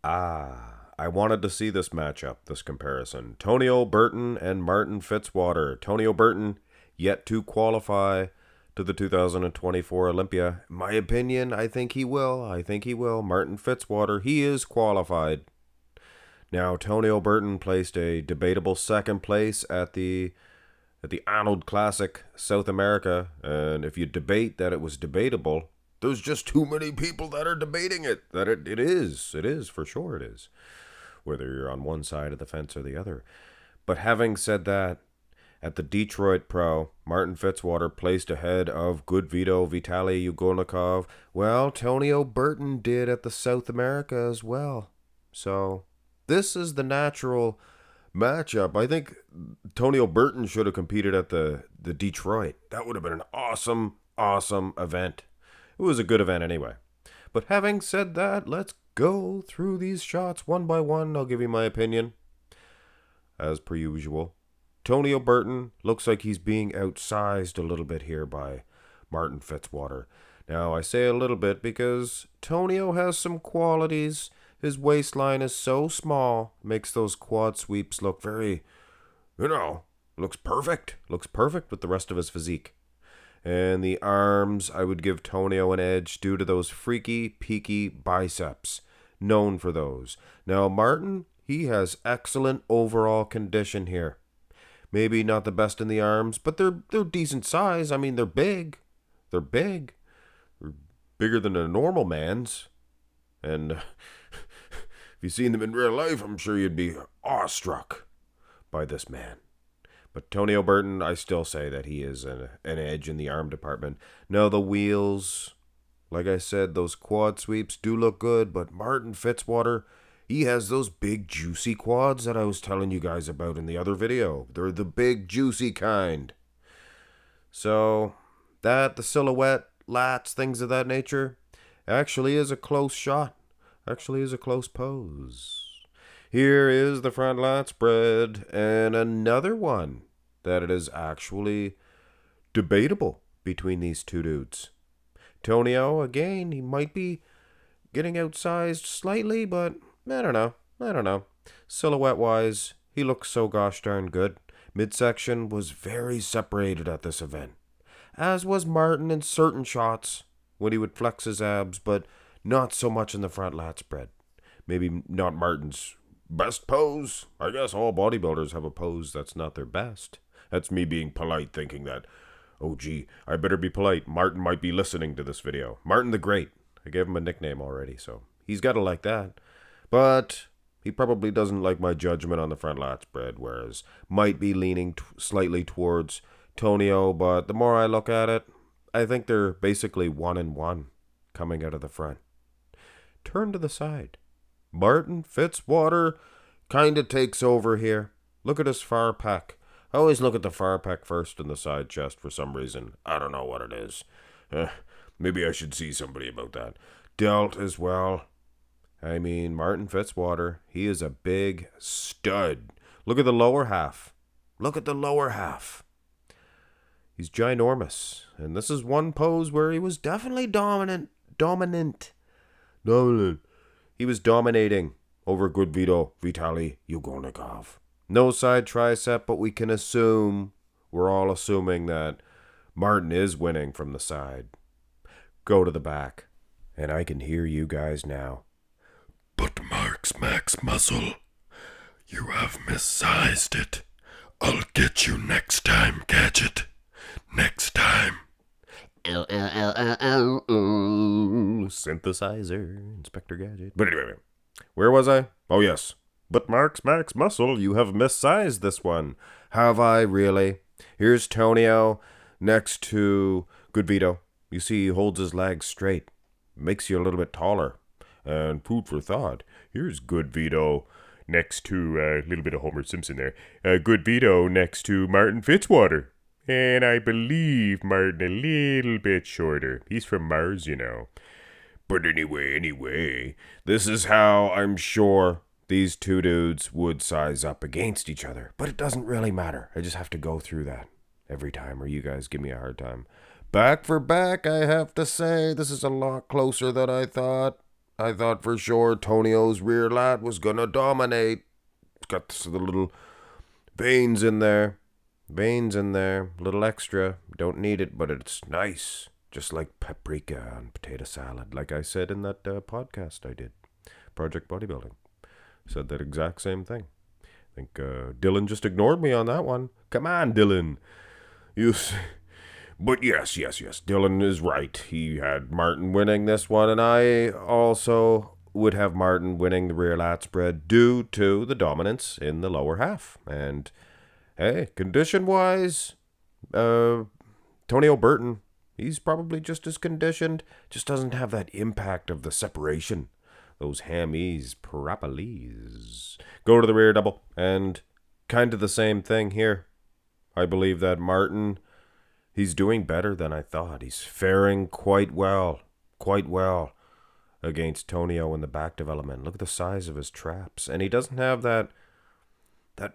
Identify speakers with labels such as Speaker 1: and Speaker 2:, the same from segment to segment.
Speaker 1: I wanted to see this matchup, this comparison. Tonio Burton and Martin Fitzwater. Tonio Burton yet to qualify to the 2024 Olympia. In my opinion, I think he will. Martin Fitzwater, he is qualified. Now, Tonio Burton placed a debatable second place at the Arnold Classic South America, and if you debate that it was debatable, there's just too many people that are debating it. That it is. It is, for sure it is. Whether you're on one side of the fence or the other. But having said that, at the Detroit Pro, Martin Fitzwater placed ahead of Good Vito Vitaly Ugolnikov. Well, Tonio Burton did at the South America as well. So, this is the natural matchup. I think Tonio Burton should have competed at the Detroit. That would have been an awesome event. It was a good event anyway. But having said that, let's go through these shots one by one. I'll give you my opinion. As per usual. Tonio Burton looks like he's being outsized a little bit here by Martin Fitzwater. Now, I say a little bit because Tonio has some qualities. His waistline is so small, makes those quad sweeps look very, looks perfect. Looks perfect with the rest of his physique. And the arms, I would give Tonio an edge due to those freaky, peaky biceps. Known for those. Now, Martin, he has excellent overall condition here. Maybe not the best in the arms, but they're decent size. I mean, they're big. They're big. They're bigger than a normal man's. And if you've seen them in real life, I'm sure you'd be awestruck by this man. But Tonio Burton, I still say that he is an edge in the arm department. Now, the wheels, like I said, those quad sweeps do look good, but Martin Fitzwater, he has those big juicy quads that I was telling you guys about in the other video. They're the big juicy kind. So, the silhouette, lats, things of that nature, actually is a close shot. Actually is a close pose. Here is the front lat spread, and another one that it is actually debatable between these two dudes. Tonio, again, he might be getting outsized slightly, but I don't know. Silhouette-wise, he looks so gosh darn good. Midsection was very separated at this event, as was Martin in certain shots when he would flex his abs, but not so much in the front lat spread. Maybe not Martin's best pose. I guess all bodybuilders have a pose that's not their best. That's me being polite, thinking that, oh gee, I better be polite. Martin might be listening to this video. Martin the Great. I gave him a nickname already, so he's got to like that. But he probably doesn't like my judgment on the front lat spread, whereas might be leaning slightly towards Tonio, but the more I look at it, I think they're basically 1-1 coming out of the front. Turn to the side. Martin Fitzwater kind of takes over here. Look at his far pec. I always look at the far pec first and the side chest for some reason. I don't know what it is. Maybe I should see somebody about that. Delt as well. I mean, Martin Fitzwater, he is a big stud. Look at the lower half. He's ginormous. And this is one pose where he was definitely dominant. He was dominating over Good Vito Vitaly Ugolnikov. No side tricep, but we can assume, we're all assuming that Martin is winning from the side. Go to the back. And I can hear you guys now.
Speaker 2: But Mark's max muscle, you have missized it. I'll get you next time, Gadget. Next time.
Speaker 1: Synthesizer, Inspector Gadget. But anyway, where was I? Oh yes. But Mark's max muscle, you have missized this one. Have I really? Here's Tonio next to Good Vito. You see he holds his legs straight. Makes you a little bit taller. And food for thought. Here's Good Vito next to a little bit of Homer Simpson there. Good Vito next to Martin Fitzwater. And I believe Martin a little bit shorter. He's from Mars, you know. But anyway, this is how I'm sure these two dudes would size up against each other. But it doesn't really matter. I just have to go through that every time, or you guys give me a hard time. Back for back, I have to say, this is a lot closer than I thought. I thought for sure Tonio's rear lat was gonna dominate. It's got the little veins in there. Little extra. Don't need it, but it's nice. Just like paprika on potato salad, like I said in that podcast I did. Project Bodybuilding. Said that exact same thing. I think Dylan just ignored me on that one. Come on, Dylan. But yes. Dylan is right. He had Martin winning this one, and I also would have Martin winning the rear lat spread due to the dominance in the lower half. And, hey, condition-wise, Tonio Burton, he's probably just as conditioned, just doesn't have that impact of the separation. Those hammies, parapoles. Go to the rear double, and kind of the same thing here. I believe that Martin, he's doing better than I thought. He's faring quite well against Tonio in the back development. Look at the size of his traps. And he doesn't have that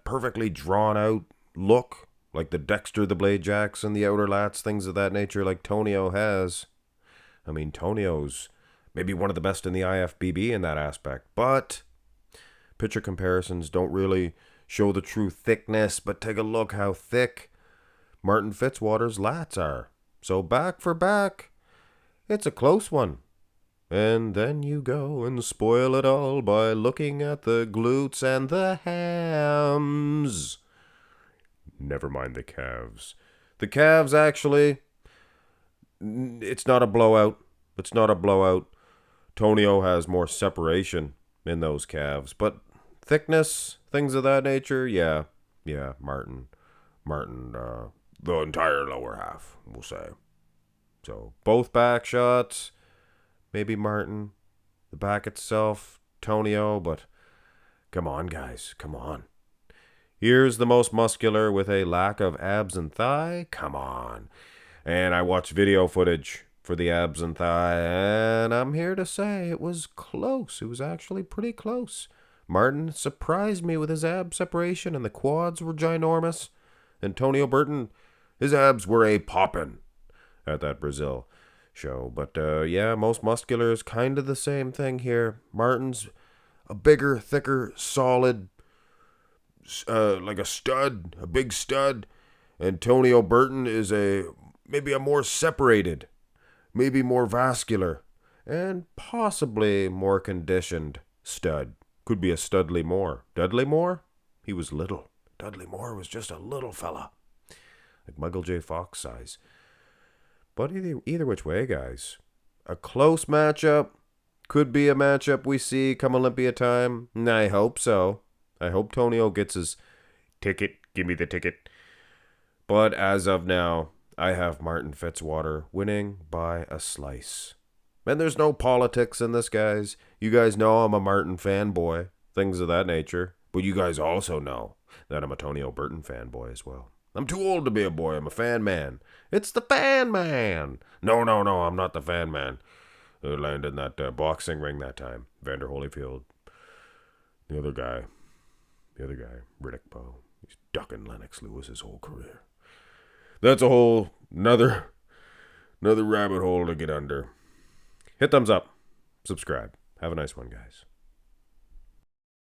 Speaker 1: perfectly drawn out look like the Dexter, the Blade Jacks, and the outer lats, things of that nature like Tonio has. I mean, Tonio's maybe one of the best in the IFBB in that aspect. But picture comparisons don't really show the true thickness. But take a look how thick Martin Fitzwater's lats are. So back for back, it's a close one. And then you go and spoil it all by looking at the glutes and the hams. Never mind the calves. The calves, actually, it's not a blowout. Tonio has more separation in those calves. But thickness, things of that nature, yeah, Martin, the entire lower half, we'll say. So both back shots, maybe Martin. The back itself, Tonio, but come on, guys, come on. Here's the most muscular with a lack of abs and thigh. Come on. And I watched video footage for the abs and thigh, and I'm here to say it was close. It was actually pretty close. Martin surprised me with his ab separation, and the quads were ginormous. And Tonio Burton, his abs were a poppin' at that Brazil show. But yeah, most muscular is kind of the same thing here. Martin's a bigger, thicker, solid, like a stud, a big stud. And Tonio Burton is maybe a more separated, maybe more vascular, and possibly more conditioned stud. Could be a Studley Moore. Dudley Moore? He was little. Dudley Moore was just a little fella. Like Michael J. Fox size. But either which way, guys. A close matchup. Could be a matchup we see come Olympia time. And I hope so. I hope Tonio gets his ticket. Give me the ticket. But as of now, I have Martin Fitzwater winning by a slice. And there's no politics in this, guys. You guys know I'm a Martin fanboy. Things of that nature. But you guys also know that I'm a Tonio Burton fanboy as well. I'm too old to be a boy. I'm a fan man. It's the fan man. No, I'm not the fan man. I landed in that boxing ring that time. Vander Holyfield. The other guy, Riddick Bowe. He's ducking Lennox Lewis his whole career. That's a whole another rabbit hole to get under. Hit thumbs up. Subscribe. Have a nice one, guys.